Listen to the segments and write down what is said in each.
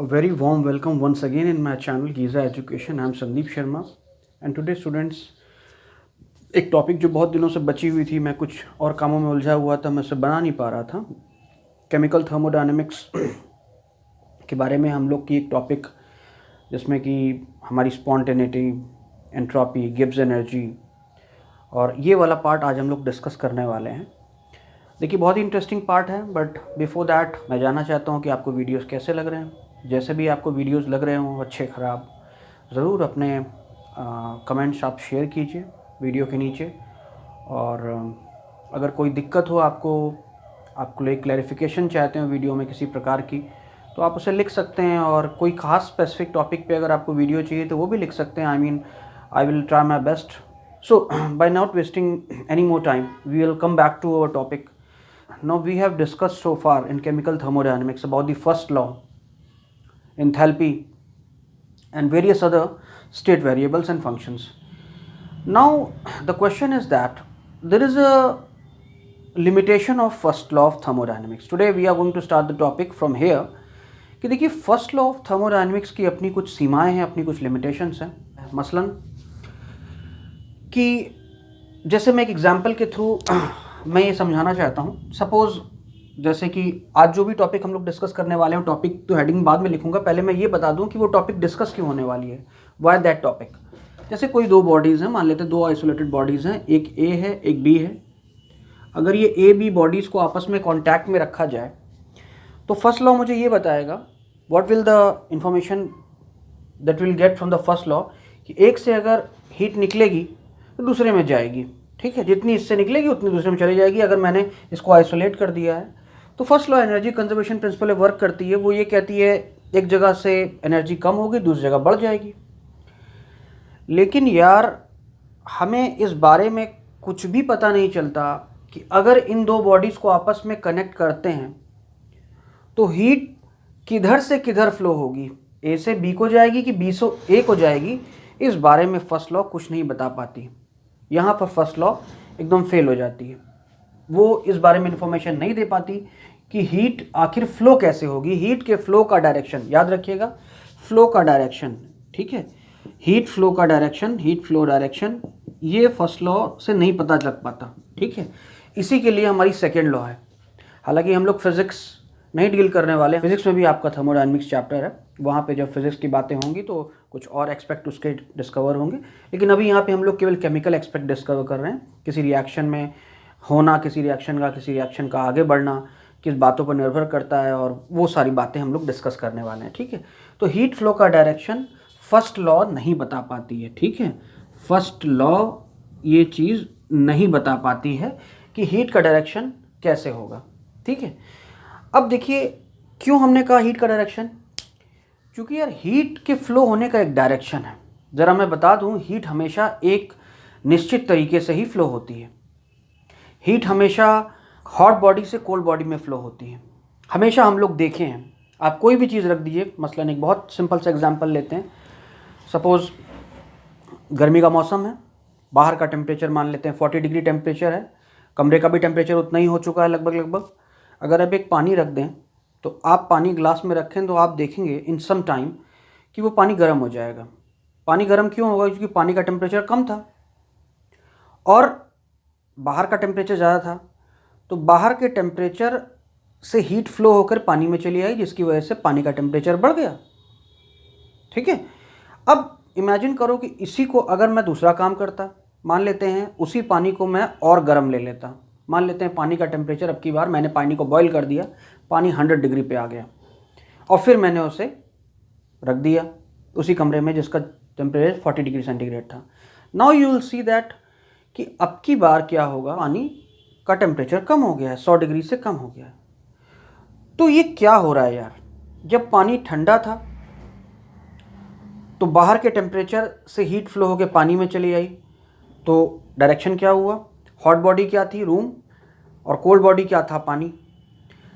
A very warm welcome once again in my channel Giza Education. I am Sandeep Sharma and today students एक topic जो बहुत दिनों से बची हुई थी, मैं कुछ और कामों में उलझा हुआ था, मैं उसे बना नहीं पा रहा था। केमिकल थर्मोडायनेमिक्स के बारे में हम लोग की एक टॉपिक जिसमें कि हमारी स्पॉन्टेनिटी, एंट्रोपी, गिब्स एनर्जी और ये वाला पार्ट आज हम लोग डिस्कस करने वाले हैं। देखिए बहुत ही इंटरेस्टिंग पार्ट है, बट बिफोर दैट मैं जानना चाहता हूँ कि आपको वीडियोस कैसे लग रहे हैं। जैसे भी आपको वीडियोस लग रहे हों, अच्छे ख़राब, ज़रूर अपने कमेंट्स आप शेयर कीजिए वीडियो के नीचे। और अगर कोई दिक्कत हो, आपको एक क्लैरिफिकेशन चाहते हो वीडियो में किसी प्रकार की, तो आप उसे लिख सकते हैं। और कोई ख़ास स्पेसिफिक टॉपिक पे अगर आपको वीडियो चाहिए तो वो भी लिख सकते हैं। I will try my best. So by not wasting any more time, we will come back to our topic. Now we have discussed so far in chemical thermodynamics about the first law, enthalpy and various other state variables and functions. Now the question is that there is a limitation of first law of thermodynamics. Today we are going to start the topic from here कि देखिए first law of thermodynamics की अपनी कुछ सीमाएं हैं, अपनी कुछ limitations हैं। मसलन कि जैसे मैं एक एग्जांपल के थ्रू मैं ये समझाना चाहता हूँ। सपोज़ जैसे कि आज जो भी टॉपिक हम लोग डिस्कस करने वाले हैं, टॉपिक तो हेडिंग बाद में लिखूंगा, पहले मैं ये बता दूं कि वो टॉपिक डिस्कस क्यों होने वाली है, वाई दैट टॉपिक। जैसे कोई दो बॉडीज़ हैं, मान लेते हैं दो आइसोलेटेड बॉडीज़ हैं, एक ए है एक बी है। अगर ये ए बी बॉडीज़ को आपस में कॉन्टैक्ट में रखा जाए तो फर्स्ट लॉ मुझे ये बताएगा what will the information that will get from the first law कि एक से अगर हीट निकलेगी तो दूसरे में जाएगी। ठीक है, जितनी इससे निकलेगी उतनी दूसरे में चली जाएगी। अगर मैंने इसको आइसोलेट कर दिया है तो first law energy conservation principle work करती है। वो ये कहती है एक जगह से एनर्जी कम होगी, दूसरी जगह बढ़ जाएगी। लेकिन यार हमें इस बारे में कुछ भी पता नहीं चलता कि अगर इन दो बॉडीज़ को आपस में कनेक्ट करते हैं तो हीट किधर से किधर फ्लो होगी, ए से बी को जाएगी कि बी से ए को जाएगी, इस बारे में फर्स्ट लॉ कुछ नहीं बता पाती। यहाँ पर फर्स्ट लॉ एकदम फेल हो जाती है। वो इस बारे में इंफॉर्मेशन नहीं दे पाती कि हीट आखिर फ्लो कैसे होगी, हीट के फ्लो का डायरेक्शन, याद रखिएगा फ्लो का डायरेक्शन। ठीक है, हीट फ्लो का डायरेक्शन, हीट फ्लो डायरेक्शन, ये फर्स्ट लॉ से नहीं पता लग पाता। ठीक है, इसी के लिए हमारी सेकेंड लॉ है। हालांकि हम लोग फिजिक्स नहीं डील करने वाले, फिजिक्स में भी आपका थर्मोडायनेमिक्स चैप्टर है, वहाँ पे जब फिजिक्स की बातें होंगी तो कुछ और एक्सपेक्ट उसके डिस्कवर होंगे। लेकिन अभी यहाँ पे हम लोग केवल केमिकल एक्सपेक्ट डिस्कवर कर रहे हैं। किसी रिएक्शन में होना, किसी रिएक्शन का आगे बढ़ना किस बातों पर निर्भर करता है, और वो सारी बातें हम लोग डिस्कस करने वाले हैं। ठीक है, तो हीट फ्लो का डायरेक्शन फर्स्ट लॉ नहीं बता पाती है। ठीक है, फर्स्ट लॉ ये चीज़ नहीं बता पाती है कि हीट का डायरेक्शन कैसे होगा। ठीक है, अब देखिए क्यों हमने कहा हीट का डायरेक्शन, क्योंकि यार हीट के फ्लो होने का एक डायरेक्शन है। ज़रा मैं बता दूं, हीट हमेशा एक निश्चित तरीके से ही फ्लो होती है। हीट हमेशा हॉट बॉडी से कोल्ड बॉडी में फ्लो होती है। हमेशा हम लोग देखे हैं, आप कोई भी चीज़ रख दीजिए, मसलन एक बहुत सिंपल सा एग्जांपल लेते हैं। सपोज़ गर्मी का मौसम है, बाहर का टेम्परेचर मान लेते हैं 40 डिग्री टेम्परेचर है, कमरे का भी टेम्परेचर उतना ही हो चुका है लगभग। अगर आप एक पानी रख दें तो आप पानी ग्लास में रखें तो आप देखेंगे इन सम टाइम कि वो पानी गर्म हो जाएगा। पानी गर्म क्यों होगा? क्योंकि पानी का टेम्परेचर कम था और बाहर का टेम्परेचर ज़्यादा था, तो बाहर के टेम्परेचर से हीट फ्लो होकर पानी में चली आई, जिसकी वजह से पानी का टेम्परेचर बढ़ गया। ठीक है, अब इमेजिन करो कि इसी को अगर मैं दूसरा काम करता, मान लेते हैं उसी पानी को मैं और गर्म ले लेता। मान लेते हैं पानी का टेम्परेचर, अब की बार मैंने पानी को बॉईल कर दिया, पानी 100 डिग्री पे आ गया, और फिर मैंने उसे रख दिया उसी कमरे में जिसका टेम्परेचर 40 डिग्री सेंटीग्रेड था। Now you will see that कि अब की बार क्या होगा, पानी का टेम्परेचर कम हो गया है, 100 डिग्री से कम हो गया है। तो ये क्या हो रहा है यार, जब पानी ठंडा था तो बाहर के टेम्परेचर से हीट फ्लो होकर पानी में चली आई, तो डायरेक्शन क्या हुआ, हॉट बॉडी क्या थी, रूम, और कोल्ड बॉडी क्या था, पानी।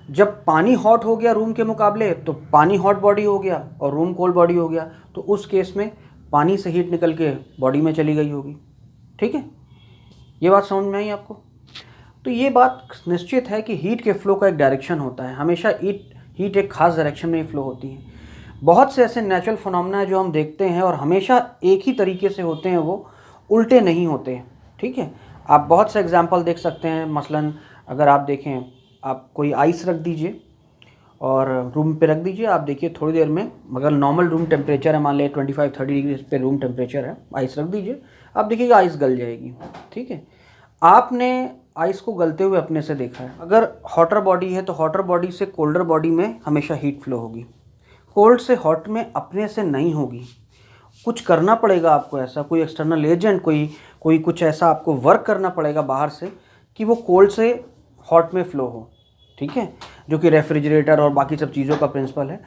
जब पानी हॉट हो गया रूम के मुकाबले तो पानी हॉट बॉडी हो गया और रूम कोल्ड बॉडी हो गया, तो उस केस में पानी से हीट निकल के बॉडी में चली गई होगी। ठीक है, ये बात समझ में आई आपको? तो ये बात निश्चित है कि हीट के फ्लो का एक डायरेक्शन होता है, हमेशा हीट एक खास डायरेक्शन में फ्लो होती है। बहुत से ऐसे नेचुरल फिनोमेना है जो हम देखते हैं और हमेशा एक ही तरीके से होते हैं, वो उल्टे नहीं होते। ठीक है, आप बहुत से एग्जांपल देख सकते हैं। मसलन अगर आप देखें, आप कोई आइस रख दीजिए और रूम पे रख दीजिए, आप देखिए थोड़ी देर में, मगर नॉर्मल रूम टेम्परेचर है, मान लिया 25-30 डिग्री पे रूम टेम्परेचर है, आइस रख दीजिए, आप देखिएगा आइस गल जाएगी। ठीक है, आपने आइस को गलते हुए अपने से देखा है। अगर हॉटर बॉडी है तो हॉटर बॉडी से कोल्डर बॉडी में हमेशा हीट फ्लो होगी, कोल्ड से हॉट में अपने से नहीं होगी। कुछ करना पड़ेगा आपको, ऐसा कोई एक्सटर्नल एजेंट, कोई कुछ ऐसा आपको वर्क करना पड़ेगा बाहर से कि वो कोल्ड से हॉट में फ़्लो हो। ठीक है, जो कि रेफ्रिजरेटर और बाकी सब चीज़ों का प्रिंसिपल है।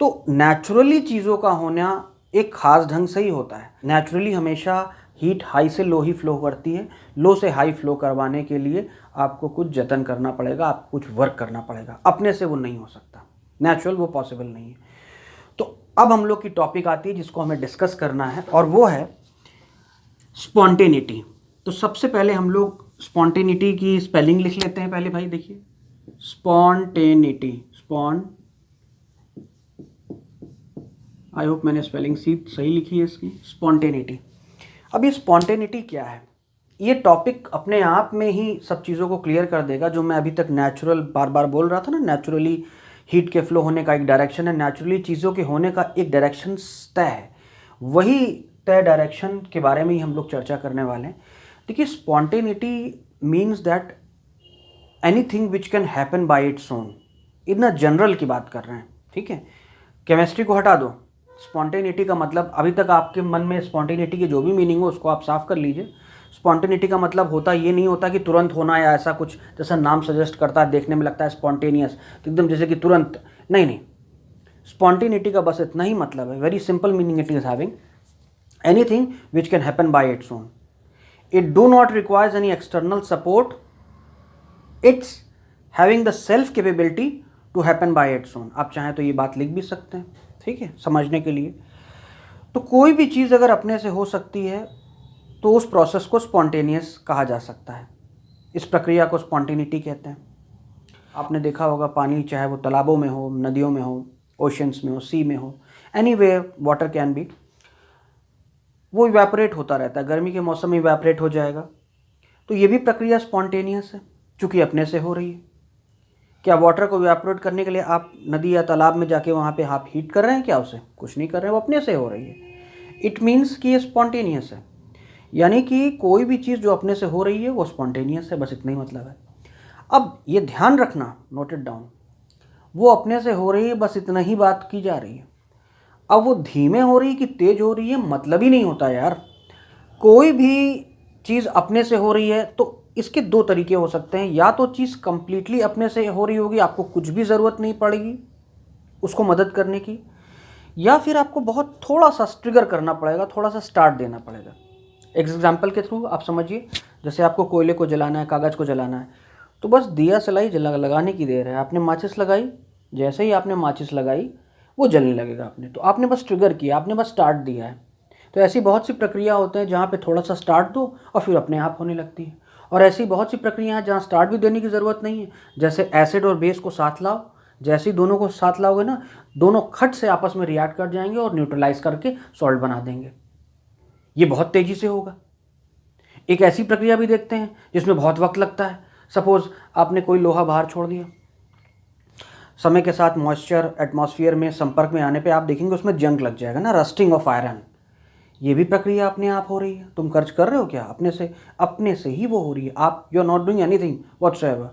तो नेचुरली चीज़ों का होना एक ख़ास ढंग से ही होता है। नेचुरली हमेशा हीट हाई से लो ही फ्लो करती है। लो से हाई फ्लो करवाने के लिए आपको कुछ जतन करना पड़ेगा, आपको कुछ वर्क करना पड़ेगा, अपने से वो नहीं हो सकता। नेचुरल वो पॉसिबल नहीं है। तो अब हम लोग की टॉपिक आती है जिसको हमें डिस्कस करना है, और वो है स्पॉन्टेनिटी। तो सबसे पहले हम लोग स्पॉन्टेनिटी की स्पेलिंग लिख लेते हैं। पहले भाई देखिए, स्पॉन्टेनिटी, आई होप मैंने स्पेलिंग सही लिखी है इसकी, स्पॉन्टेनिटी। अब ये स्पॉन्टेनिटी क्या है, ये टॉपिक अपने आप में ही सब चीज़ों को क्लियर कर देगा। जो मैं अभी तक नेचुरल बार बार बोल रहा था ना, नेचुरली हीट के फ्लो होने का एक डायरेक्शन है, नेचुरली चीज़ों के होने का एक डायरेक्शन तय है, वही तय डायरेक्शन के बारे में ही हम लोग चर्चा करने वाले हैं। देखिए, spontaneity means that anything which can happen by its own. इतना जनरल की बात कर रहे हैं। ठीक है, केमिस्ट्री को हटा दो। स्पॉन्टेनिटी का मतलब, अभी तक आपके मन में स्पॉन्टेनिटी की जो भी मीनिंग हो उसको आप साफ कर लीजिए। स्पॉन्टेनिटी का मतलब होता ये नहीं होता कि तुरंत होना या ऐसा कुछ, जैसा नाम सजेस्ट करता है, देखने में लगता है स्पॉन्टेनियस, तो एकदम जैसे कि तुरंत, नहीं। स्पॉन्टेनिटी का बस इतना ही मतलब है, very simple meaning it is having anything which can happen by its own. It do not requires any external support, it's having the self capability to happen by its own. आप चाहें तो ये बात लिख भी सकते हैं, ठीक है, समझने के लिए। तो कोई भी चीज़ अगर अपने से हो सकती है तो उस प्रोसेस को स्पॉन्टेनियस कहा जा सकता है। इस प्रक्रिया को स्पॉन्टेनिटी कहते हैं। आपने देखा होगा पानी, चाहे वो तालाबों में हो, नदियों में हो, ओशंस में हो, सी में हो, एनीवे वाटर कैन बी, वो इवेपोरेट होता रहता है। गर्मी के मौसम में इवेपोरेट हो जाएगा। तो ये भी प्रक्रिया स्पॉन्टेनियस है, चूँकि अपने से हो रही है। क्या वाटर को इवेपोरेट करने के लिए आप नदी या तालाब में जाके वहाँ पे आप हीट कर रहे हैं क्या उसे? कुछ नहीं कर रहे हैं, वो अपने से हो रही है। इट मीन्स कि ये स्पॉन्टेनियस है, यानी कि कोई भी चीज़ जो अपने से हो रही है वो स्पॉन्टेनियस है, बस इतना ही मतलब है। अब ये ध्यान रखना, नोट इट डाउन, वो अपने से हो रही है, बस इतना ही बात की जा रही है। अब वो धीमे हो रही है कि तेज हो रही है, मतलब ही नहीं होता यार। कोई भी चीज़ अपने से हो रही है तो इसके दो तरीके हो सकते हैं। या तो चीज़ कंप्लीटली अपने से हो रही होगी, आपको कुछ भी ज़रूरत नहीं पड़ेगी उसको मदद करने की, या फिर आपको बहुत थोड़ा सा ट्रिगर करना पड़ेगा, थोड़ा सा स्टार्ट देना पड़ेगा। एग्जाम्पल के थ्रू आप समझिए, जैसे आपको कोयले को जलाना है, कागज़ को जलाना है, तो बस दिया सलाई लगाने की देर है। आपने माचिस लगाई, जैसे ही आपने माचिस लगाई वो जलने लगेगा। तो आपने बस ट्रिगर किया, आपने बस स्टार्ट दिया है। तो ऐसी बहुत सी प्रक्रिया होते हैं जहाँ पे थोड़ा सा स्टार्ट दो और फिर अपने आप होने लगती है। और ऐसी बहुत सी प्रक्रिया हैं जहाँ स्टार्ट भी देने की ज़रूरत नहीं है। जैसे एसिड और बेस को साथ लाओ, जैसे ही दोनों को साथ लाओगे ना, दोनों खट से आपस में रिएक्ट कर जाएंगे और न्यूट्रलाइज करके सॉल्ट बना देंगे। ये बहुत तेज़ी से होगा। एक ऐसी प्रक्रिया भी देखते हैं जिसमें बहुत वक्त लगता है। सपोज़ आपने कोई लोहा बाहर छोड़ दिया, समय के साथ मॉइस्चर एटमॉस्फेयर में संपर्क में आने पे आप देखेंगे उसमें जंग लग जाएगा ना, रस्टिंग ऑफ आयरन। ये भी प्रक्रिया अपने आप हो रही है। तुम खर्च कर रहे हो क्या? अपने से ही वो हो रही है। आप you are not doing anything whatsoever.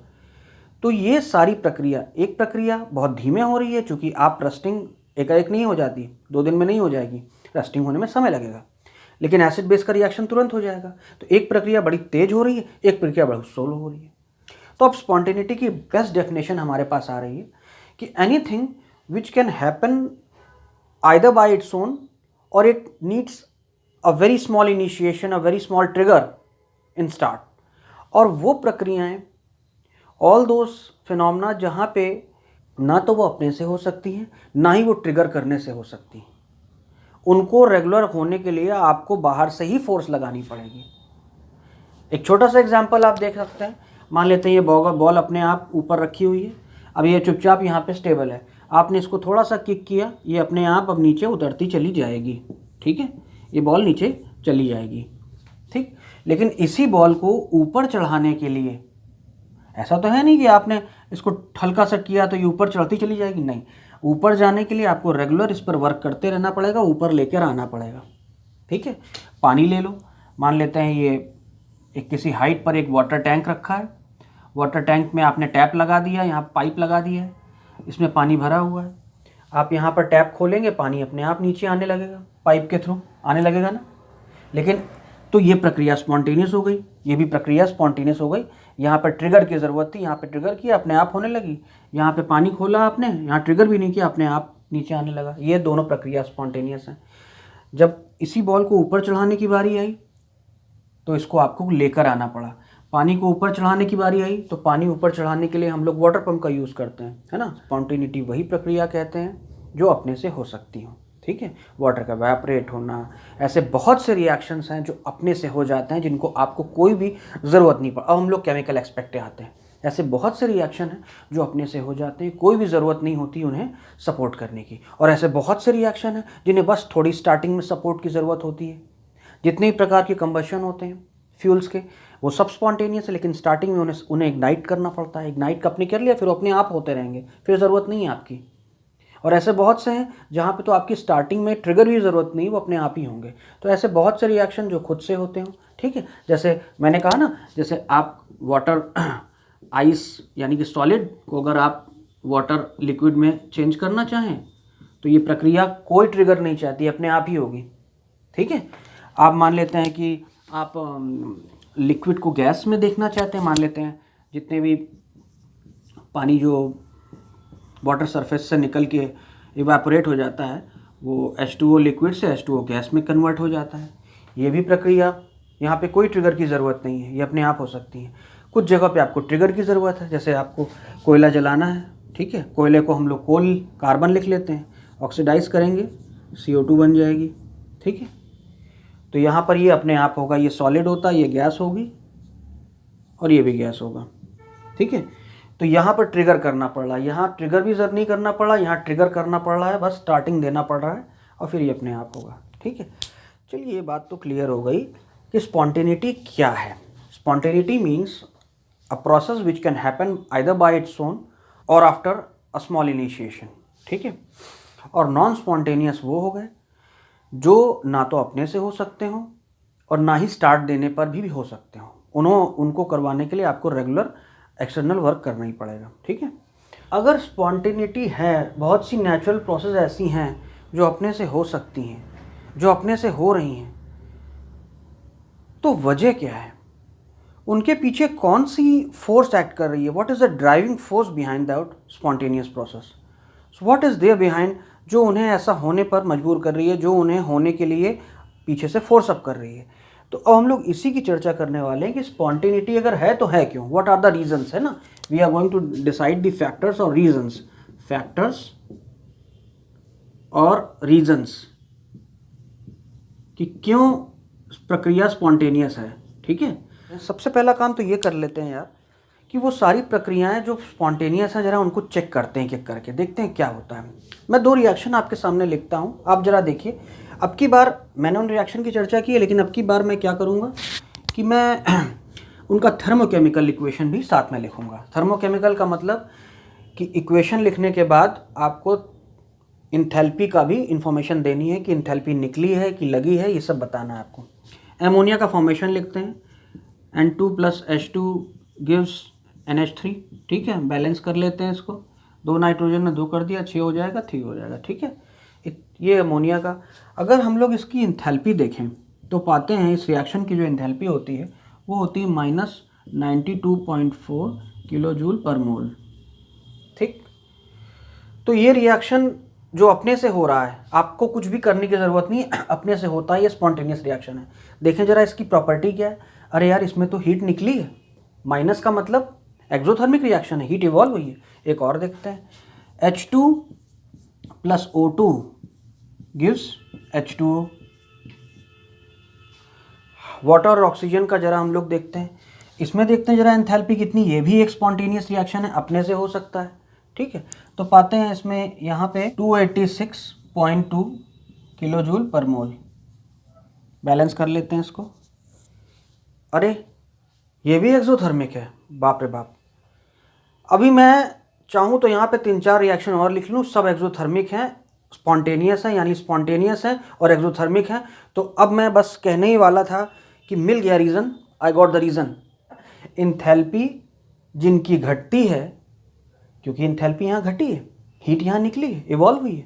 तो ये सारी प्रक्रिया, एक प्रक्रिया बहुत धीमे हो रही है, चूँकि आप रस्टिंग एकाएक नहीं हो जाती, 2 दिन में नहीं हो जाएगी, रस्टिंग होने में समय लगेगा। लेकिन एसिड बेस का रिएक्शन तुरंत हो जाएगा। तो एक प्रक्रिया बड़ी तेज हो रही है, एक प्रक्रिया बड़ी स्लो हो रही है। तो अब स्पॉन्टेनिटी की बेस्ट डेफिनेशन हमारे पास आ रही है कि anything which can happen either by its own और it needs a very small initiation, a very small trigger in start. और वो प्रक्रियाएं, ऑल दोज फिनोमेना जहाँ पे ना तो वो अपने से हो सकती हैं, ना ही वो ट्रिगर करने से हो सकती हैं, उनको रेगुलर होने के लिए आपको बाहर से ही फोर्स लगानी पड़ेगी। एक छोटा सा एग्जांपल आप देख सकते हैं। मान लेते हैं ये बॉल अपने आप ऊपर रखी हुई है। अब ये चुपचाप यहाँ पे स्टेबल है। आपने इसको थोड़ा सा किक किया, ये अपने आप अब नीचे उतरती चली जाएगी, ठीक है, ये बॉल नीचे चली जाएगी, ठीक। लेकिन इसी बॉल को ऊपर चढ़ाने के लिए ऐसा तो है नहीं कि आपने इसको हल्का सा किया तो ये ऊपर चढ़ती चली जाएगी, नहीं, ऊपर जाने के लिए आपको रेगुलर इस पर वर्क करते रहना पड़ेगा, ऊपर लेकर आना पड़ेगा, ठीक है। पानी ले लो, मान लेते हैं ये एक किसी हाइट पर एक वाटर टैंक रखा है, वाटर टैंक में आपने टैप लगा दिया, यहाँ पाइप लगा दिया है, इसमें पानी भरा हुआ है, आप यहाँ पर टैप खोलेंगे, पानी अपने आप नीचे आने लगेगा, पाइप के थ्रू आने लगेगा ना। लेकिन तो ये प्रक्रिया स्पॉन्टेनियस हो गई, ये भी प्रक्रिया स्पॉन्टेनियस हो गई। यहाँ पर ट्रिगर की ज़रूरत थी, यहाँ पे ट्रिगर किया, अपने आप होने लगी। यहाँ पे पानी खोला आपने, यहाँ ट्रिगर भी नहीं किया, अपने आप नीचे आने लगा। ये दोनों प्रक्रिया स्पॉन्टेनियस हैं। जब इसी बॉल को ऊपर चढ़ाने की बारी आई तो इसको आपको लेकर आना पड़ा। पानी को ऊपर चढ़ाने की बारी आई तो पानी ऊपर चढ़ाने के लिए हम लोग वाटर पंप का यूज़ करते हैं, है ना। स्पॉन्टेनिटी वही प्रक्रिया कहते हैं जो अपने से हो सकती हो, ठीक है। वाटर का वेपरेट होना, ऐसे बहुत से रिएक्शंस हैं जो अपने से हो जाते हैं, जिनको आपको कोई भी ज़रूरत नहीं पड़ा। अब हम लोग केमिकल एस्पेक्ट पे आते हैं। ऐसे बहुत से रिएक्शन हैं जो अपने से हो जाते हैं, कोई भी ज़रूरत नहीं होती उन्हें सपोर्ट करने की। और ऐसे बहुत से रिएक्शन हैं जिन्हें बस थोड़ी स्टार्टिंग में सपोर्ट की ज़रूरत होती है। जितने भी प्रकार के कंबशन होते हैं फ्यूल्स के, वो सब स्पॉन्टेनियस है, लेकिन स्टार्टिंग में उन्हें इग्नाइट करना पड़ता है। इग्नाइट आपने कर लिया, फिर अपने आप होते रहेंगे, फिर ज़रूरत नहीं है आपकी। और ऐसे बहुत से हैं जहाँ पे तो आपकी स्टार्टिंग में ट्रिगर भी ज़रूरत नहीं, वो अपने आप ही होंगे। तो ऐसे बहुत से रिएक्शन जो खुद से होते हो, ठीक है। जैसे मैंने कहा ना, जैसे आप वाटर आइस यानी कि सॉलिड को अगर आप वाटर लिक्विड में चेंज करना चाहें तो ये प्रक्रिया कोई ट्रिगर नहीं चाहती, अपने आप ही होगी, ठीक है। आप मान लेते हैं कि आप लिक्विड को गैस में देखना चाहते हैं, मान लेते हैं जितने भी पानी जो वाटर सरफेस से निकल के इवेपोरेट हो जाता है वो H2O लिक्विड से H2O गैस में कन्वर्ट हो जाता है। ये भी प्रक्रिया, यहाँ पे कोई ट्रिगर की ज़रूरत नहीं है, ये अपने आप हो सकती है। कुछ जगह पे आपको ट्रिगर की ज़रूरत है, जैसे आपको कोयला जलाना है, ठीक है। कोयले को हम लोग कोल कार्बन लिख लेते हैं, ऑक्सीडाइज करेंगे CO2 बन जाएगी, ठीक है। तो यहाँ पर ये अपने आप होगा, ये सॉलिड होता है, ये गैस होगी और ये भी गैस होगा, ठीक है। तो यहाँ पर ट्रिगर करना पड़ रहा है, यहाँ ट्रिगर भी नहीं करना पड़ रहा, यहाँ ट्रिगर करना पड़ रहा है, बस स्टार्टिंग देना पड़ रहा है और फिर ये अपने आप होगा, ठीक है। चलिए ये बात तो क्लियर हो गई कि स्पॉन्टेनिटी क्या है। Spontaneity means a process which can happen either by its own और आफ्टर अ स्मॉल इनिशिएशन, ठीक है। और नॉन स्पॉन्टेनियस वो हो गए जो ना तो अपने से हो सकते हो और ना ही स्टार्ट देने पर भी हो सकते हो। उनको करवाने के लिए आपको रेगुलर एक्सटर्नल वर्क करना ही पड़ेगा, ठीक है। अगर स्पॉन्टेनिटी है, बहुत सी नेचुरल प्रोसेस ऐसी हैं जो अपने से हो सकती हैं, जो अपने से हो रही हैं, तो वजह क्या है, उनके पीछे कौन सी फोर्स एक्ट कर रही है, what is the driving force behind that spontaneous process, what is there behind, जो उन्हें ऐसा होने पर मजबूर कर रही है, जो उन्हें होने के लिए पीछे से फोर्स अप कर रही है। तो अब हम लोग इसी की चर्चा करने वाले हैं कि स्पॉन्टेनिटी अगर है तो है क्यों, व्हाट आर द रीजंस, है ना। We are going to decide the factors और रीजंस, फैक्टर्स और रीजंस कि क्यों प्रक्रिया स्पॉन्टेनियस है, ठीक है। सबसे पहला काम तो ये कर लेते हैं यार कि वो सारी प्रक्रियाएं जो स्पॉन्टेनियस हैं जरा उनको चेक करते हैं, चेक करके देखते हैं क्या होता है। मैं 2 रिएक्शन आपके सामने लिखता हूँ, आप जरा देखिए। अब की बार मैंने उन रिएक्शन की चर्चा की है, लेकिन अब की बार मैं क्या करूँगा कि मैं उनका थर्मोकेमिकल इक्वेशन भी साथ में लिखूँगा। थर्मोकेमिकल का मतलब कि इक्वेशन लिखने के बाद आपको इंथैल्पी का भी इंफॉर्मेशन देनी है कि इंथैल्पी निकली है कि लगी है, ये सब बताना है आपको। एमोनिया का फॉर्मेशन लिखते हैं, N2 + H2 गिव्स NH3, ठीक है। बैलेंस कर लेते हैं इसको, 2 नाइट्रोजन ने 2 कर दिया, 6 हो जाएगा, 3 हो जाएगा, ठीक है। ये अमोनिया का, अगर हम लोग इसकी इंथैल्पी देखें तो पाते हैं इस रिएक्शन की जो इंथैल्पी होती है वो होती है -92.4 किलोजूल पर मोल, ठीक। तो ये रिएक्शन जो अपने से हो रहा है, आपको कुछ भी करने की ज़रूरत नहीं है, अपने से होता है, ये स्पॉन्टेनियस रिएक्शन है। देखें जरा इसकी प्रॉपर्टी क्या है। अरे यार इसमें तो हीट निकली है, माइनस का मतलब एक्सोथर्मिक रिएक्शन है, हीट इवॉल्व हुई है। एक और देखते हैं, H2 + O2 gives H2O। Water और ऑक्सीजन का जरा हम लोग देखते हैं, इसमें देखते हैं जरा एंथैल्पी कितनी, ये भी एक स्पॉन्टेनियस रिएक्शन है, अपने से हो सकता है, ठीक है। तो पाते हैं इसमें यहाँ पे 286.2 किलो जूल पर मोल। बैलेंस कर लेते हैं इसको। अरे ये भी एक्सोथर्मिक है, बाप रे बाप। अभी मैं चाहूँ तो यहाँ पे 3-4 रिएक्शन और लिख लूँ, सब एक्सोथर्मिक हैं, स्पॉन्टेनियस है, यानी स्पॉन्टेनियस है और एक्सोथर्मिक है। तो अब मैं बस कहने ही वाला था कि मिल गया reason, I got the reason. Enthalpy जिनकी घटती है, क्योंकि इंथैल्पी यहाँ घटी है, हीट यहाँ निकली है, इवॉल्व हुई है,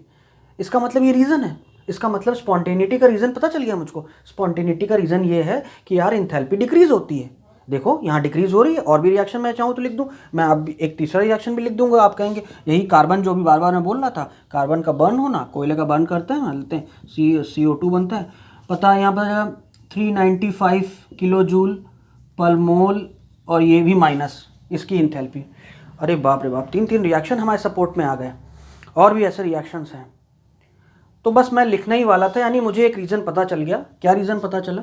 इसका मतलब ये रीज़न है। इसका मतलब स्पॉन्टेनिटी का रीज़न पता चल गया मुझको। स्पॉन्टेनिटी का रीज़न ये है कि यार इंथैल्पी डिक्रीज़ होती है। देखो यहाँ डिक्रीज़ हो रही है। और भी रिएक्शन मैं चाहूँ तो लिख दूँ, मैं अब एक तीसरा रिएक्शन भी लिख दूंगा। आप कहेंगे यही कार्बन जो भी बार बार मैं बोल रहा था, कार्बन का बर्न होना, कोयले का बर्न करते हैं, मान लेते हैं CO2 बनता है, पता है यहाँ पर 395 किलो जूल पर मोल, और ये भी माइनस इसकी इंथैल्पी। अरे बाप रे बाप, 3 रिएक्शन हमारे सपोर्ट में आ गए। और भी ऐसे रिएक्शंस हैं। तो बस मैं लिखने ही वाला था, यानी मुझे एक रीज़न पता चल गया। क्या रीज़न पता चला?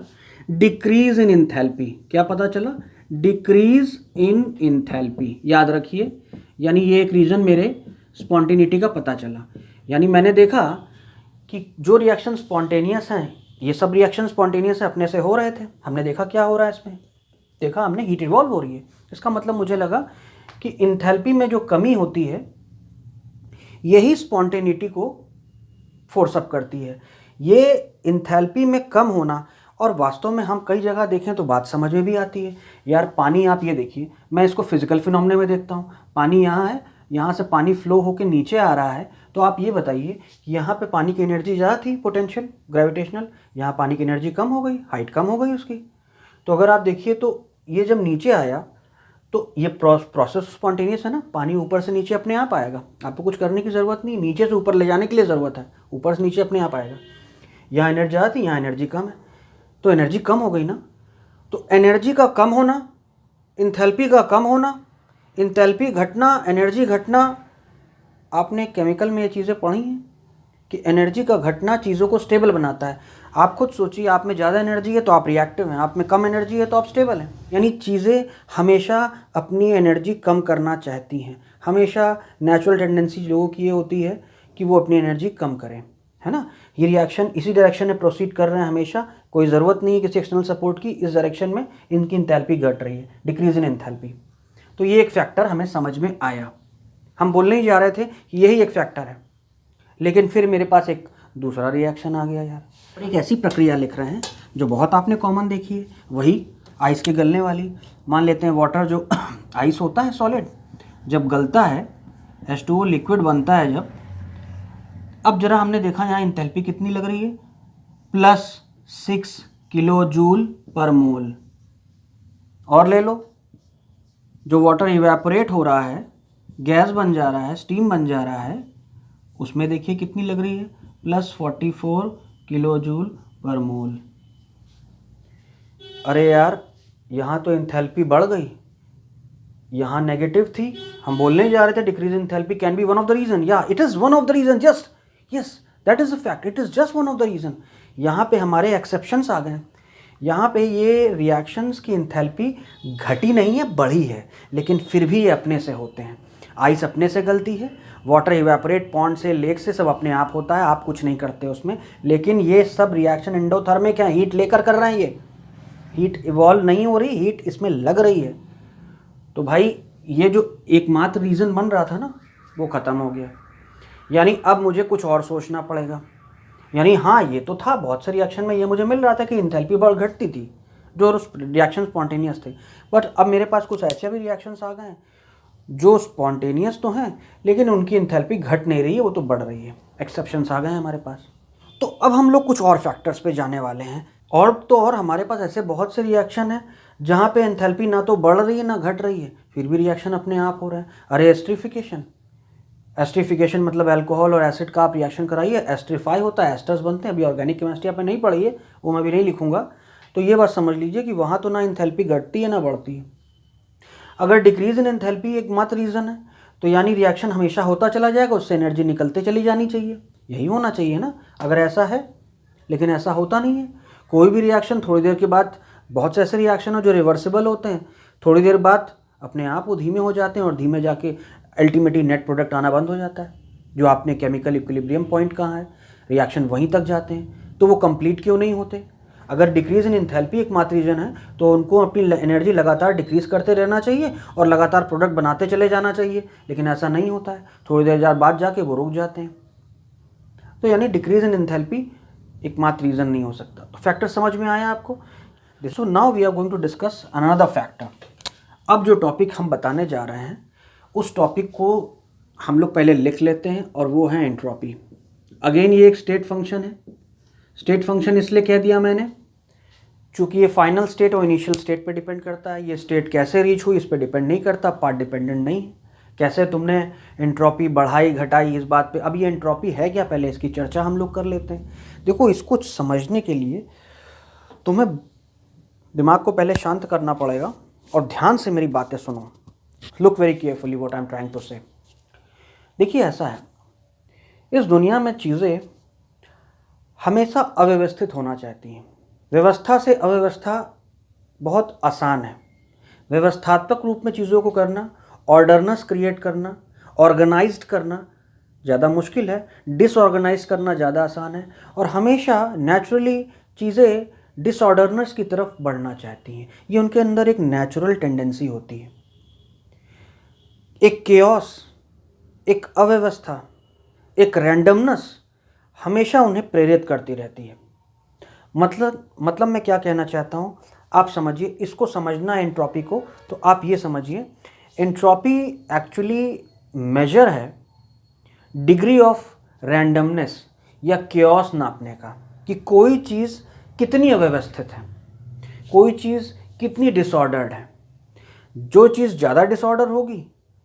Decrease in enthalpy. क्या पता चला? Decrease in enthalpy. याद रखिए, यानी ये एक रीज़न मेरे स्पॉन्टेनिटी का पता चला। यानी मैंने देखा कि जो रिएक्शन स्पॉन्टेनियस हैं, ये सब रिएक्शन स्पॉन्टेनियस अपने से हो रहे थे। हमने देखा क्या हो रहा है इसमें, देखा हमने हीट इवॉल्व हो रही है। इसका मतलब मुझे लगा कि इंथैल्पी में जो कमी होती है यही स्पॉन्टेनिटी को फोर्स अप करती है। ये इंथैल्पी में कम होना, और वास्तव में हम कई जगह देखें तो बात समझ में भी आती है। यार पानी, आप ये देखिए, मैं इसको फिजिकल फिनोमेना में देखता हूँ। पानी यहाँ है, यहाँ से पानी फ्लो होकर नीचे आ रहा है, तो आप ये बताइए कि यहाँ पे पानी की एनर्जी ज़्यादा थी, पोटेंशियल ग्रेविटेशनल, यहाँ पानी की एनर्जी कम हो गई, हाइट कम हो गई उसकी। तो अगर आप देखिए तो ये जब नीचे आया तो ये प्रोसेस स्पॉन्टेनियस है ना, पानी ऊपर से नीचे अपने आप आएगा, आपको कुछ करने की ज़रूरत नहीं, नीचे से ऊपर ले जाने के लिए ज़रूरत है, ऊपर से नीचे अपने आप आएगा। यहाँ एनर्जी ज़्यादा थी, यहाँ एनर्जी कम है, तो एनर्जी कम हो गई ना। तो एनर्जी का कम होना, इंथैल्पी का कम होना, इंथैल्पी घटना, एनर्जी घटना। आपने केमिकल में ये चीज़ें पढ़ी हैं कि एनर्जी का घटना चीज़ों को स्टेबल बनाता है। आप खुद सोचिए, आप में ज़्यादा एनर्जी है तो आप रिएक्टिव हैं, आप में कम एनर्जी है तो आप स्टेबल हैं। यानी चीज़ें हमेशा अपनी एनर्जी कम करना चाहती हैं। हमेशा नेचुरल टेंडेंसी लोगों की ये होती है कि वो अपनी एनर्जी कम करें, है ना। ये रिएक्शन इसी डायरेक्शन में प्रोसीड कर रहे हैं हमेशा, कोई ज़रूरत नहीं है किसी एक्सटर्नल सपोर्ट की। इस डायरेक्शन में इनकी इंथैल्पी घट रही है, डिक्रीज इन इंथैल्पी। तो ये एक फैक्टर हमें समझ में आया। हम बोलने ही जा रहे थे कि यही एक फैक्टर है, लेकिन फिर मेरे पास एक दूसरा रिएक्शन आ गया यार। और एक ऐसी प्रक्रिया लिख रहे हैं जो बहुत आपने कॉमन देखी है, वही आइस के गलने वाली। मान लेते हैं वाटर, जो आइस होता है सॉलिड, जब गलता है, H2O लिक्विड बनता है जब। अब जरा हमने देखा यहाँ इंथैल्पी कितनी लग रही है, +6 किलो जूल पर मोल। और ले लो, जो वाटर इवेपोरेट हो रहा है, गैस बन जा रहा है, स्टीम बन जा रहा है, उसमें देखिए कितनी लग रही है, +44 किलो जूल पर मोल। अरे यार, यहाँ तो इंथैल्पी बढ़ गई, यहाँ नेगेटिव थी। हम बोलने जा रहे थे decrease enthalpy can be one of the reason. या it is one of the reason, just yes, that is a fact, it is just one of the reason. यहाँ पे हमारे एक्सेप्शंस आ गए। यहाँ पे ये रिएक्शंस की इंथैल्पी घटी नहीं है, बढ़ी है, लेकिन फिर भी ये अपने से होते हैं। आइस अपने से गलती है, वाटर इवेपोरेट पॉन्ड से, लेक से, सब अपने आप होता है, आप कुछ नहीं करते उसमें। लेकिन ये सब रिएक्शन एंडोथर्मिक है, हीट लेकर कर रहे हैं। ये हीट इवॉल्व नहीं हो रही, हीट इसमें लग रही है। तो भाई ये जो एकमात्र रीज़न बन रहा था ना, वो ख़त्म हो गया। यानी अब मुझे कुछ और सोचना पड़ेगा। यानी हाँ, ये तो था, बहुत से रिएक्शन में ये मुझे मिल रहा था कि इंथैल्पी बढ़ घटती थी, जो रिएक्शन स्पॉन्टेनियस थे। बट अब मेरे पास कुछ ऐसे भी रिएक्शंस आ गए हैं जो स्पॉन्टेनियस तो हैं, लेकिन उनकी इंथैल्पी घट नहीं रही है, वो तो बढ़ रही है। एक्सेप्शंस आ गए हैं हमारे पास। तो अब हम लोग कुछ और फैक्टर्स पे जाने वाले हैं। और तो और हमारे पास ऐसे बहुत से रिएक्शन हैं जहाँ पे एंथैल्पी ना तो बढ़ रही है ना घट रही है, फिर भी रिएक्शन अपने आप हो रहा है। अरे एस्टरीफिकेशन, एस्टरीफिकेशन मतलब अल्कोहल और एसिड का आप रिएक्शन कराइए, एस्ट्रीफाई होता है, एस्टर्स बनते हैं। अभी ऑर्गेनिक केमिस्ट्री आपने नहीं पढ़ी है, वो मैं भी नहीं लिखूंगा। तो ये बात समझ लीजिए कि वहाँ तो ना एंथैल्पी घटती है ना बढ़ती है। अगर डिक्रीज इन एंथैल्पी एकमात्र रीज़न है, तो यानी रिएक्शन हमेशा होता चला जाएगा, उससे एनर्जी निकलते चली जानी चाहिए, यही होना चाहिए ना अगर ऐसा है। लेकिन ऐसा होता नहीं है। कोई भी रिएक्शन थोड़ी देर के बाद, बहुत से ऐसे रिएक्शन हैं जो रिवर्सिबल होते हैं, थोड़ी देर बाद अपने आप वो धीमे हो जाते हैं और धीमे जाके अल्टीमेटली नेट प्रोडक्ट आना बंद हो जाता है। जो आपने केमिकल इक्विलिब्रियम पॉइंट कहा है, रिएक्शन वहीं तक जाते हैं, तो वो कंप्लीट क्यों नहीं होते? अगर डिक्रीज इन एंथैल्पी एकमात्र रीजन है तो उनको अपनी एनर्जी लगातार डिक्रीज करते रहना चाहिए और लगातार प्रोडक्ट बनाते चले जाना चाहिए, लेकिन ऐसा नहीं होता है। थोड़ी देर बाद जाके वो रुक जाते हैं। तो यानी डिक्रीज इन एंथैल्पी एकमात्र रीजन नहीं हो सकता। तो फैक्टर समझ में आया आपको? So now we are going to discuss another factor. अब जो टॉपिक हम बताने जा रहे हैं उस टॉपिक को हम लोग पहले लिख लेते हैं, और वो है एंट्रोपी। अगेन ये एक स्टेट फंक्शन है। स्टेट फंक्शन इसलिए कह दिया मैंने चूँकि ये फाइनल स्टेट और इनिशियल स्टेट पे डिपेंड करता है। ये स्टेट कैसे रीच हुई इस पे डिपेंड नहीं करता, पार्ट डिपेंडेंट नहीं है। कैसे तुमने एंट्रोपी बढ़ाई घटाई इस बात पे। अब ये एंट्रोपी है क्या, पहले इसकी चर्चा हम लोग कर लेते हैं। देखो, इसको समझने के लिए तुम्हें दिमाग को पहले शांत करना पड़ेगा और ध्यान से मेरी बातें सुनो। Look very carefully what I am trying to say. देखिए, ऐसा है, इस दुनिया में चीज़ें हमेशा अव्यवस्थित होना चाहती हैं। व्यवस्था से अव्यवस्था बहुत आसान है। व्यवस्थात्मक रूप में चीज़ों को करना, ऑर्डरनेस क्रिएट करना, ऑर्गेनाइज्ड करना ज़्यादा मुश्किल है। डिसऑर्गेनाइज करना ज़्यादा आसान है। और हमेशा नेचुरली चीज़ें डिसऑर्डरनेस की तरफ बढ़ना चाहती हैं। ये उनके अंदर एक नेचुरल टेंडेंसी होती है। एक केओस, एक अव्यवस्था, एक रैंडमनेस हमेशा उन्हें प्रेरित करती रहती है। मतलब मैं क्या कहना चाहता हूँ, आप समझिए। इसको समझना है एंट्रोपी को, तो आप ये समझिए, एंट्रोपी एक्चुअली मेजर है डिग्री ऑफ रैंडमनेस या केओस नापने का, कि कोई चीज़ कितनी अव्यवस्थित है, कोई चीज़ कितनी डिसऑर्डर्ड है। जो चीज़ ज़्यादा डिसऑर्डर होगी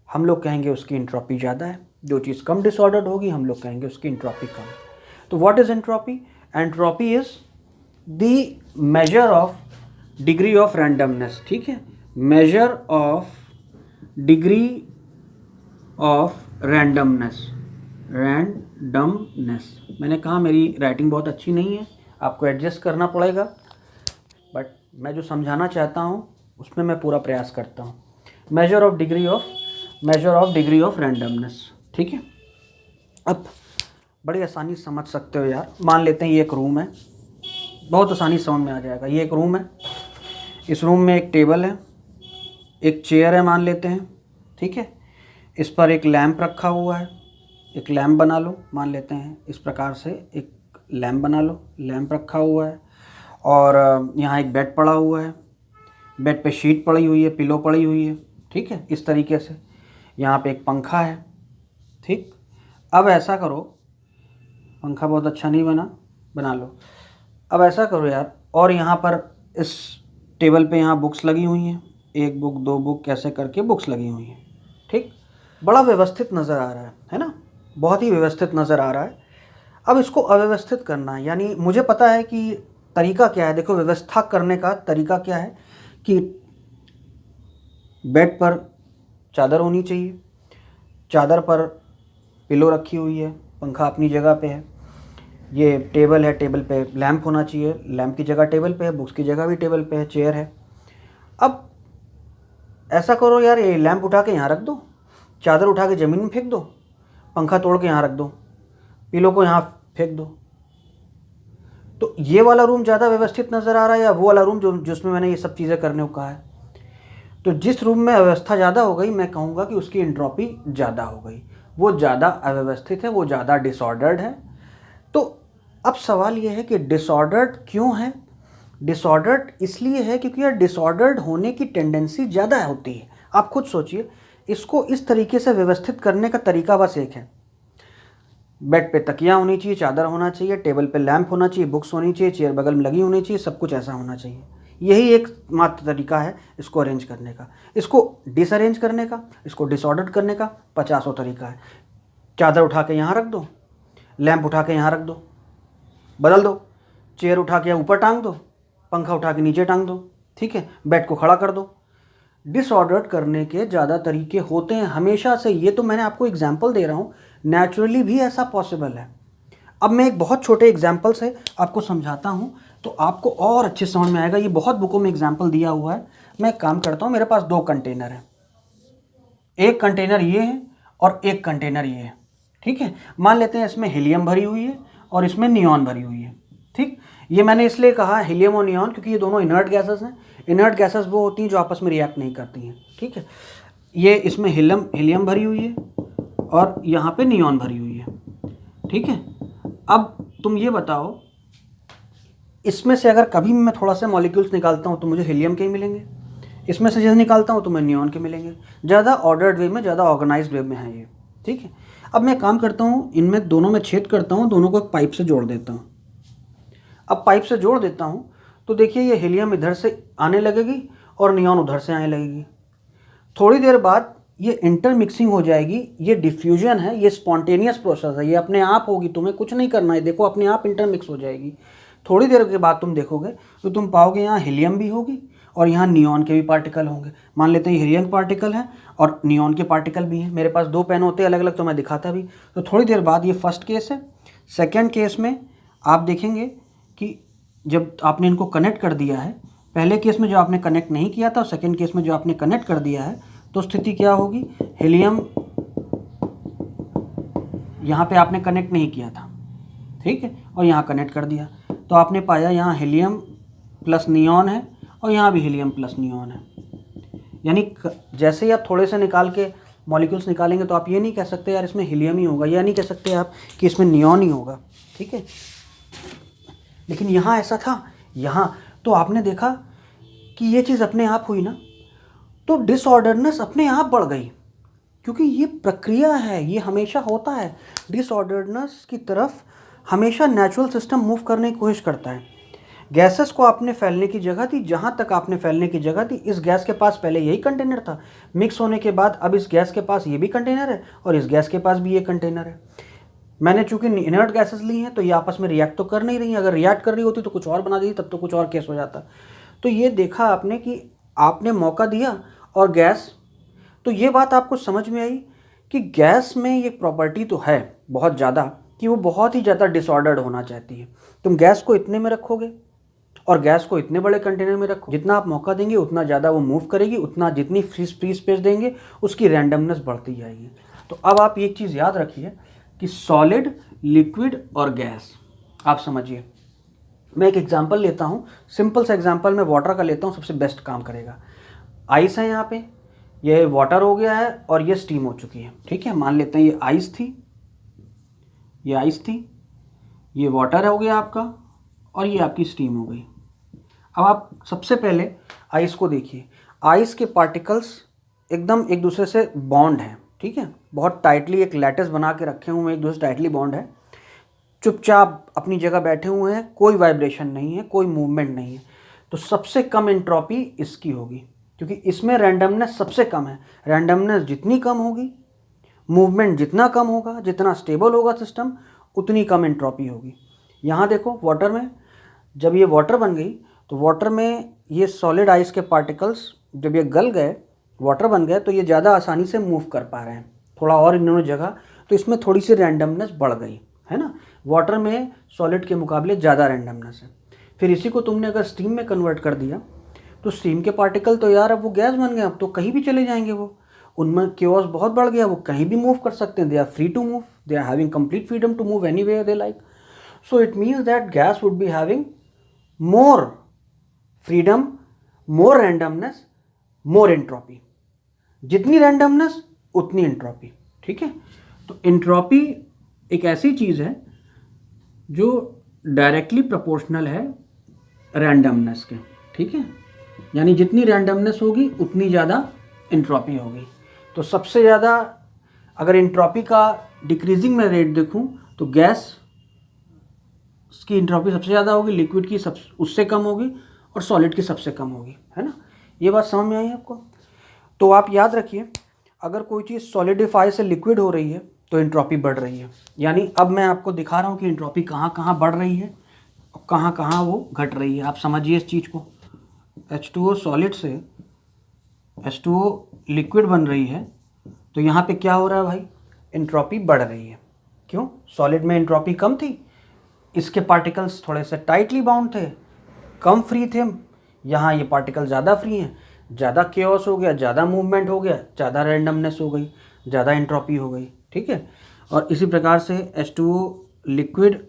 हम लोग कहेंगे उसकी एंट्रोपी ज़्यादा है। जो चीज़ कम डिसऑर्डर्ड होगी हम लोग कहेंगे उसकी एंट्रोपी कम है। तो what is entropy? Entropy is the measure of degree of randomness. ठीक है, measure of degree of randomness. मैंने कहा मेरी राइटिंग बहुत अच्छी नहीं है, आपको एडजस्ट करना पड़ेगा, बट मैं जो समझाना चाहता हूँ उसमें मैं पूरा प्रयास करता हूँ। Measure of degree of randomness. ठीक है, अब बड़ी आसानी से समझ सकते हो यार। मान लेते हैं ये एक रूम है, बहुत आसानी समझ में आ जाएगा। ये एक रूम है, इस रूम में एक टेबल है, एक चेयर है मान लेते हैं। ठीक है, इस पर एक लैंप रखा हुआ है। एक लैंप बना लो, मान लेते हैं इस प्रकार से एक लैंप बना लो। लैंप रखा हुआ है और यहाँ एक बेड पड़ा हुआ है। बेड पे शीट पड़ी हुई है, पिलो पड़ी हुई है। ठीक है, इस तरीके से यहाँ पे एक पंखा है। ठीक, अब ऐसा करो, पंखा बहुत अच्छा नहीं बना लो। अब ऐसा करो यार, और यहाँ पर इस टेबल पे यहाँ बुक्स लगी हुई हैं, एक बुक दो बुक कैसे करके बुक्स लगी हुई हैं। ठीक, बड़ा व्यवस्थित नज़र आ रहा है ना, बहुत ही व्यवस्थित नज़र आ रहा है। अब इसको अव्यवस्थित करना है, यानी मुझे पता है कि तरीका क्या है। देखो, व्यवस्था करने का तरीका क्या है कि बेड पर चादर होनी चाहिए, चादर पर पिलो रखी हुई है, पंखा अपनी जगह पे है, ये टेबल है, टेबल पे लैंप होना चाहिए, लैंप की जगह टेबल पे है, बुक्स की जगह भी टेबल पे है, चेयर है। अब ऐसा करो यार, ये लैंप उठा के यहाँ रख दो, चादर उठा के ज़मीन में फेंक दो, पंखा तोड़ के यहाँ रख दो, पिलो को यहाँ फेंक दो। तो ये वाला रूम ज़्यादा व्यवस्थित नज़र आ रहा है या वो वाला रूम जिसमें मैंने ये सब चीज़ें करने को कहा है? तो जिस रूम में अव्यवस्था ज़्यादा हो गई, मैं कहूँगा कि उसकी एंट्रोपी ज़्यादा हो गई। वो ज़्यादा अव्यवस्थित है, वो ज़्यादा डिसऑर्डर्ड है। तो अब सवाल ये है कि डिसऑर्डर्ड क्यों है? डिसऑर्डर्ड इसलिए है क्योंकि यार डिसऑर्डर्ड होने की टेंडेंसी ज़्यादा होती है। आप खुद सोचिए, इसको इस तरीके से व्यवस्थित करने का तरीका बस एक है। बेड पे तकिया होनी चाहिए, चादर होना चाहिए, टेबल पे लैंप होना चाहिए, बुक्स होनी चाहिए, चेयर बगल में लगी होनी चाहिए, सब कुछ ऐसा होना चाहिए। यही एक मात्र तरीका है इसको अरेंज करने का। इसको डिसअरेंज करने का, इसको डिसऑर्डर्ड करने का 50 तरीका है। चादर उठा के यहाँ रख दो, लैंप उठा के यहाँ रख दो, बदल दो, चेयर उठा के ऊपर टांग दो, पंखा उठा के नीचे टांग दो। ठीक है, बेड को खड़ा कर दो। डिसऑर्डर्ड करने के ज़्यादा तरीके होते हैं हमेशा से। ये तो मैंने आपको एग्जाम्पल दे रहा हूँ, नेचुरली भी ऐसा पॉसिबल है। अब मैं एक बहुत छोटे एग्जाम्पल से आपको समझाता हूँ तो आपको और अच्छे समझ में आएगा। ये बहुत बुकों में एग्जाम्पल दिया हुआ है। मैं एक काम करता हूँ, मेरे पास 2 कंटेनर हैं। एक कंटेनर ये है और एक कंटेनर ये है, ठीक है। मान लेते हैं इसमें हीलियम भरी हुई है और इसमें नियॉन भरी हुई है, ठीक। ये मैंने इसलिए कहा हीलियम और नियॉन क्योंकि ये दोनों इनर्ट गैसेस हैं। इनर्ट गैसेस वो होती हैं जो आपस में रिएक्ट नहीं करती हैं, ठीक है। ये इसमें हीलियम भरी हुई है और यहाँ पे नियॉन भरी हुई है, ठीक है। अब तुम ये बताओ, इसमें से अगर कभी मैं थोड़ा सा मॉलिक्यूल्स निकालता हूँ तो मुझे हीलियम के ही मिलेंगे, इसमें से जैसे निकालता हूँ तो मैं नियॉन के मिलेंगे। ज़्यादा ऑर्डर्ड वे में, ज़्यादा ऑर्गेनाइज्ड वे में है ये, ठीक है। अब मैं काम करता हूँ, इनमें दोनों में छेद करता हूँ, दोनों को एक पाइप से जोड़ देता हूँ। अब पाइप से जोड़ देता हूँ तो देखिए ये हीलियम इधर से आने लगेगी और नियॉन उधर से आने लगेगी। थोड़ी देर बाद ये इंटरमिक्सिंग हो जाएगी। ये डिफ्यूजन है, ये स्पॉन्टेनियस प्रोसेस है, ये अपने आप होगी, तुम्हें कुछ नहीं करना है। देखो अपने आप इंटरमिक्स हो जाएगी। थोड़ी देर के बाद तुम देखोगे तो तुम पाओगे यहाँ हीलियम भी होगी और यहाँ नियॉन के भी पार्टिकल होंगे। मान लेते हैं हीलियम पार्टिकल है और नियॉन के पार्टिकल भी हैं। मेरे पास 2 पेन होते हैं अलग अलग, तो मैं दिखाता भी। तो थोड़ी देर बाद, ये फर्स्ट केस है। सेकेंड केस में आप देखेंगे कि जब आपने इनको कनेक्ट कर दिया है, पहले केस में जो आपने कनेक्ट नहीं किया था और सेकेंड केस में जो आपने कनेक्ट कर दिया है, तो स्थिति क्या होगी, हीलियम यहाँ पे आपने कनेक्ट नहीं किया था, ठीक है, और यहाँ कनेक्ट कर दिया तो आपने पाया यहाँ हीलियम प्लस नियॉन है और यहाँ भी हीलियम प्लस नियॉन है। यानी जैसे ही आप थोड़े से निकाल के मॉलिक्यूल्स निकालेंगे तो आप ये नहीं कह सकते यार इसमें हीलियम ही होगा, या नहीं कह सकते आप कि इसमें नियॉन ही होगा, ठीक है। लेकिन यहाँ ऐसा था, यहाँ तो आपने देखा कि ये चीज़ अपने आप हुई ना, तो डिसऑर्डरनेस अपने आप बढ़ गई, क्योंकि ये प्रक्रिया है, ये हमेशा होता है। डिसऑर्डरनेस की तरफ हमेशा नेचुरल सिस्टम मूव करने की कोशिश करता है। गैसेस को आपने फैलने की जगह दी, जहाँ तक आपने फैलने की जगह दी, इस गैस के पास पहले यही कंटेनर था। मिक्स होने के बाद अब इस गैस के पास ये भी कंटेनर है और इस गैस के पास भी ये कंटेनर है। मैंने चूंकि इनर्ट गैसेस ली हैं तो ये आपस में रिएक्ट तो कर नहीं रही हैं। अगर रिएक्ट कर रही होती तो कुछ और बना दी, तब तो कुछ और केस हो जाता। तो ये देखा आपने कि आपने मौका दिया और गैस, तो ये बात आपको समझ में आई कि गैस में ये प्रॉपर्टी तो है बहुत ज़्यादा कि वो बहुत ही ज़्यादा डिसऑर्डर्ड होना चाहती है। तुम गैस को इतने में रखोगे और गैस को इतने बड़े कंटेनर में रखो, जितना आप मौका देंगे उतना ज़्यादा वो मूव करेगी, उतना जितनी फ्री स्पेस देंगे उसकी रैंडमनेस बढ़ती जाएगी। तो अब आप एक चीज़ याद रखिए कि सॉलिड, लिक्विड और गैस, आप समझिए। मैं एक एग्जांपल लेता हूँ, सिंपल सा एग्जांपल मैं वाटर का लेता हूँ, सबसे बेस्ट काम करेगा। आइस है यहाँ पे, ये वाटर हो गया है और ये स्टीम हो चुकी है, ठीक है। मान लेते हैं ये आइस थी, ये आइस थी, ये वाटर हो गया आपका और ये आपकी स्टीम हो गई। अब आप सबसे पहले आइस को देखिए। आइस के पार्टिकल्स एकदम एक दूसरे से बॉन्ड हैं, ठीक है, बहुत टाइटली एक लैटिस बना के रखे हुए हैं, एक दूसरे टाइटली बॉन्ड है, चुपचाप अपनी जगह बैठे हुए हैं, कोई वाइब्रेशन नहीं है, कोई मूवमेंट नहीं है। तो सबसे कम एंट्रोपी इसकी होगी, क्योंकि इसमें रैंडमनेस सबसे कम है। रैंडमनेस जितनी कम होगी, मूवमेंट जितना कम होगा, जितना स्टेबल होगा सिस्टम, उतनी कम एंट्रोपी होगी। यहाँ देखो वाटर में, जब ये वाटर बन गई तो वाटर में ये सॉलिड आइस के पार्टिकल्स जब ये गल गए, वाटर बन गए, तो ये ज़्यादा आसानी से मूव कर पा रहे हैं, थोड़ा और इन्होंने जगह, तो इसमें थोड़ी सी रैंडमनेस बढ़ गई है ना। वाटर में सॉलिड के मुकाबले ज़्यादा रैंडमनेस है। फिर इसी को तुमने अगर स्टीम में कन्वर्ट कर दिया तो स्टीम के पार्टिकल तो यार अब वो गैस बन गए, अब तो कहीं भी चले जाएंगे वो, उनमें क्योस बहुत बढ़ गया, वो कहीं भी मूव कर सकते हैं, they are free to move, they are having complete freedom to move anywhere they like. So it means that gas would be having more freedom, more randomness, more entropy. जितनी रैंडमनेस उतनी entropy, ठीक है। तो entropy एक ऐसी चीज़ है जो directly proportional है रैंडमनेस के, ठीक है। यानी जितनी रैंडमनेस होगी उतनी ज़्यादा एंट्रोपी होगी। तो सबसे ज़्यादा अगर एंट्रोपी का डिक्रीजिंग में रेट देखूं तो गैस की एंट्रोपी सबसे ज़्यादा होगी, लिक्विड की उससे कम होगी और सॉलिड की सबसे कम होगी, है ना। ये बात समझ में आई आपको। तो आप याद रखिए, अगर कोई चीज़ सॉलिडिफाई से लिक्विड हो रही है तो एंट्रोपी बढ़ रही है। यानी अब मैं आपको दिखा रहा हूँ कि एंट्रोपी कहाँ कहाँ बढ़ रही है और कहाँ कहाँ वो घट रही है। आप समझिए इस चीज़ को। H2O सॉलिड से H2O लिक्विड बन रही है, तो यहाँ पे क्या हो रहा है भाई, एंट्रोपी बढ़ रही है। क्यों? सॉलिड में एंट्रोपी कम थी, इसके पार्टिकल्स थोड़े से टाइटली बाउंड थे, कम फ्री थे। यहाँ ये पार्टिकल ज़्यादा फ्री हैं, ज़्यादा केओस हो गया, ज़्यादा मूवमेंट हो गया, ज़्यादा रैंडमनेस हो गई। ज़्यादा एंट्रोपी हो गई, ठीक है। और इसी प्रकार से H2O लिक्विड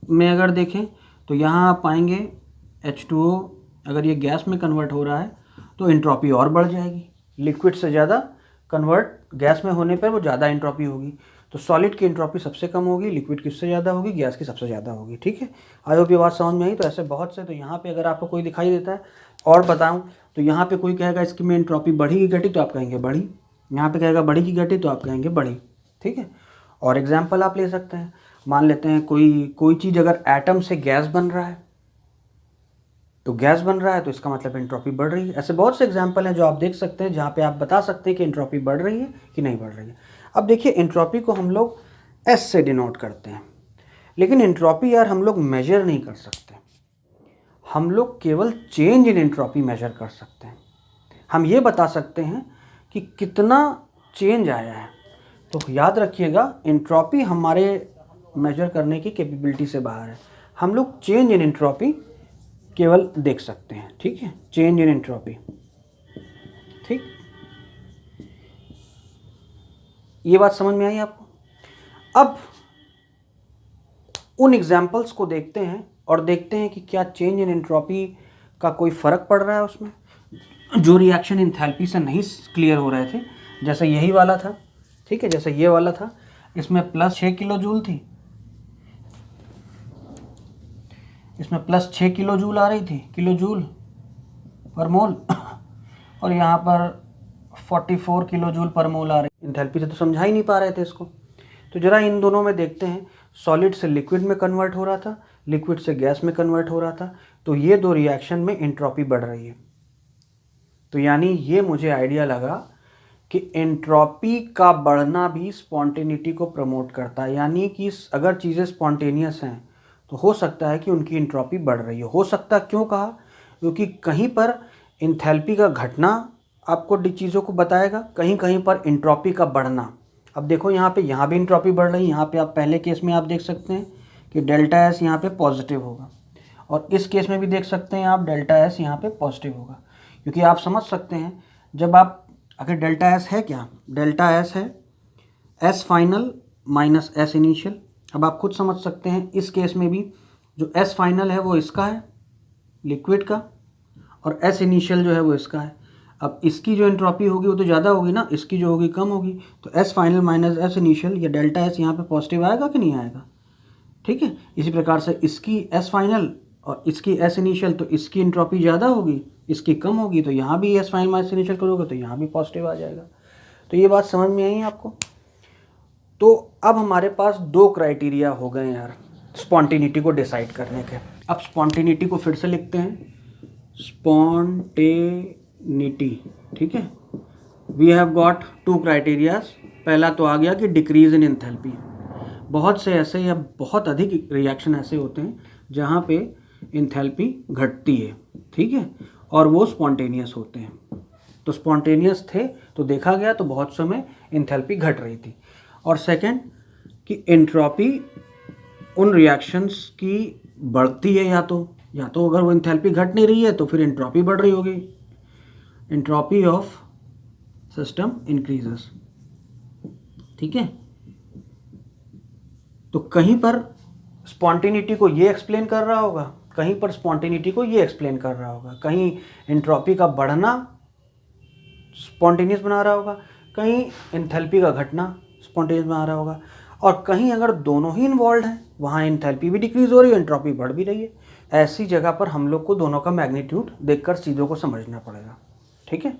में अगर देखें तो यहाँ आप पाएंगे H2O अगर ये गैस में कन्वर्ट हो रहा है तो एंट्रोपी और बढ़ जाएगी। लिक्विड से ज़्यादा कन्वर्ट गैस में होने पर वो ज़्यादा एंट्रोपी होगी। तो सॉलिड की एंट्रोपी सबसे कम होगी, लिक्विड किससे ज़्यादा होगी, गैस की सबसे ज़्यादा होगी, ठीक है। आई होप ये बात समझ में आई। तो ऐसे बहुत से, तो यहाँ पे अगर आपको कोई दिखाई देता है और बताऊँ तो यहाँ पे कोई कहेगा इसकी में एंट्रोपी बढ़ी की घटी तो आप कहेंगे बढ़ी, यहाँ पे कहेगा बढ़ी की घटी तो आप कहेंगे बढ़ी, ठीक है। और एग्जाम्पल आप ले सकते हैं, मान लेते हैं कोई चीज़ अगर एटम से गैस बन रहा है तो गैस बन रहा है तो इसका मतलब एंट्रोपी बढ़ रही है। ऐसे बहुत से एग्जाम्पल हैं जो आप देख सकते हैं जहाँ पे आप बता सकते हैं कि एंट्रोपी बढ़ रही है कि नहीं बढ़ रही है। अब देखिए एंट्रोपी को हम लोग एस से डिनोट करते हैं, लेकिन एंट्रोपी यार हम लोग मेजर नहीं कर सकते, हम लोग केवल चेंज इन एंट्रोपी मेजर कर सकते हैं। हम ये बता सकते हैं कि कितना चेंज आया है। तो याद रखिएगा एंट्रोपी हमारे मेजर करने की कैपेबिलिटी से बाहर है, हम लोग चेंज इन एंट्रोपी केवल देख सकते हैं, ठीक है, चेंज इन एंट्रोपी, ठीक। ये बात समझ में आई आपको। अब उन एग्जाम्पल्स को देखते हैं और देखते हैं कि क्या चेंज इन एंट्रोपी का कोई फ़र्क पड़ रहा है उसमें, जो रिएक्शन एंथैल्पी से नहीं क्लियर हो रहे थे। जैसे यही वाला था, ठीक है, जैसे ये वाला था, इसमें +6 किलो जूल थी, इसमें +6 किलो जूल आ रही थी, किलो जूल पर मोल, और यहाँ पर 44 किलो जूल पर मोल आ रही। एंथैल्पी से तो समझा ही नहीं पा रहे थे इसको। तो जरा इन दोनों में देखते हैं, सॉलिड से लिक्विड में कन्वर्ट हो रहा था, लिक्विड से गैस में कन्वर्ट हो रहा था, तो ये दो रिएक्शन में एंट्रोपी बढ़ रही है। तो यानी ये मुझे आइडिया लगा कि एंट्रोपी का बढ़ना भी स्पॉन्टेनिटी को प्रमोट करता है। यानी कि अगर चीज़ें स्पॉन्टेनियस हैं तो हो सकता है कि उनकी एंट्रोपी बढ़ रही हो सकता, क्यों कहा, क्योंकि कहीं पर एंथैल्पी का घटना आपको चीज़ों को बताएगा, कहीं कहीं पर एंट्रोपी का बढ़ना। अब देखो यहाँ भी एंट्रोपी बढ़ रही है, यहाँ पे आप पहले केस में आप देख सकते हैं कि डेल्टा एस यहाँ पे पॉजिटिव होगा, और इस केस में भी देख सकते हैं आप डेल्टा एस यहाँ पे पॉजिटिव होगा। क्योंकि आप समझ सकते हैं जब आप, अगर डेल्टा एस है क्या, डेल्टा एस है S final minus S initial. अब आप खुद समझ सकते हैं इस केस में भी जो एस फाइनल है वो इसका है लिक्विड का, और एस इनिशियल जो है वो इसका है। अब इसकी जो एंट्रोपी होगी वो तो ज़्यादा होगी ना, इसकी जो होगी कम होगी। तो S final minus S initial, या डेल्टा एस यहाँ पे पॉजिटिव आएगा कि नहीं आएगा, ठीक है। इसी प्रकार से इसकी एस फाइनल और इसकी एस इनिशियल, तो इसकी एंट्रोपी ज़्यादा होगी, इसकी कम होगी, तो यहाँ भी एस फाइनल माइनस इनिशियल करोगे तो यहाँ भी पॉजिटिव आ जाएगा। तो ये बात समझ में आई आपको। तो अब हमारे पास दो क्राइटेरिया हो गए यार स्पॉन्टेनिटी को डिसाइड करने के। अब स्पॉन्टेनिटी को फिर से लिखते हैं, स्पॉन्टेनिटी, ठीक है। We have got 2 criterias. पहला तो आ गया कि डिक्रीज इन एंथैल्पी। बहुत से ऐसे या बहुत अधिक रिएक्शन ऐसे होते हैं जहाँ पे एंथैल्पी घटती है, ठीक है, और वो स्पॉन्टेनियस होते हैं। तो स्पॉन्टेनियस थे तो देखा गया तो बहुत समय एंथैल्पी घट रही थी। और सेकंड कि एंट्रोपी उन रिएक्शंस की बढ़ती है, या तो अगर वो एंथैल्पी घट नहीं रही है तो फिर एंट्रोपी बढ़ रही होगी, एंट्रोपी ऑफ सिस्टम इंक्रीजेस, ठीक है। तो कहीं पर स्पॉन्टेनिटी को ये एक्सप्लेन कर रहा होगा, कहीं पर स्पॉन्टेनिटी को ये एक्सप्लेन कर रहा होगा, कहीं एंट्रोपी का बढ़ना स्पॉन्टेनियस बना रहा होगा, कहीं एंथैल्पी का घटना स्पॉन्टेनियस बना रहा होगा, और कहीं अगर दोनों ही इन्वॉल्व हैं, वहाँ एंथैल्पी भी डिक्रीज हो रही है, एंट्रोपी बढ़ भी रही है। ऐसी जगह पर हम लोग को दोनों का मैग्नीट्यूड देखकर चीज़ों को समझना पड़ेगा, ठीक है।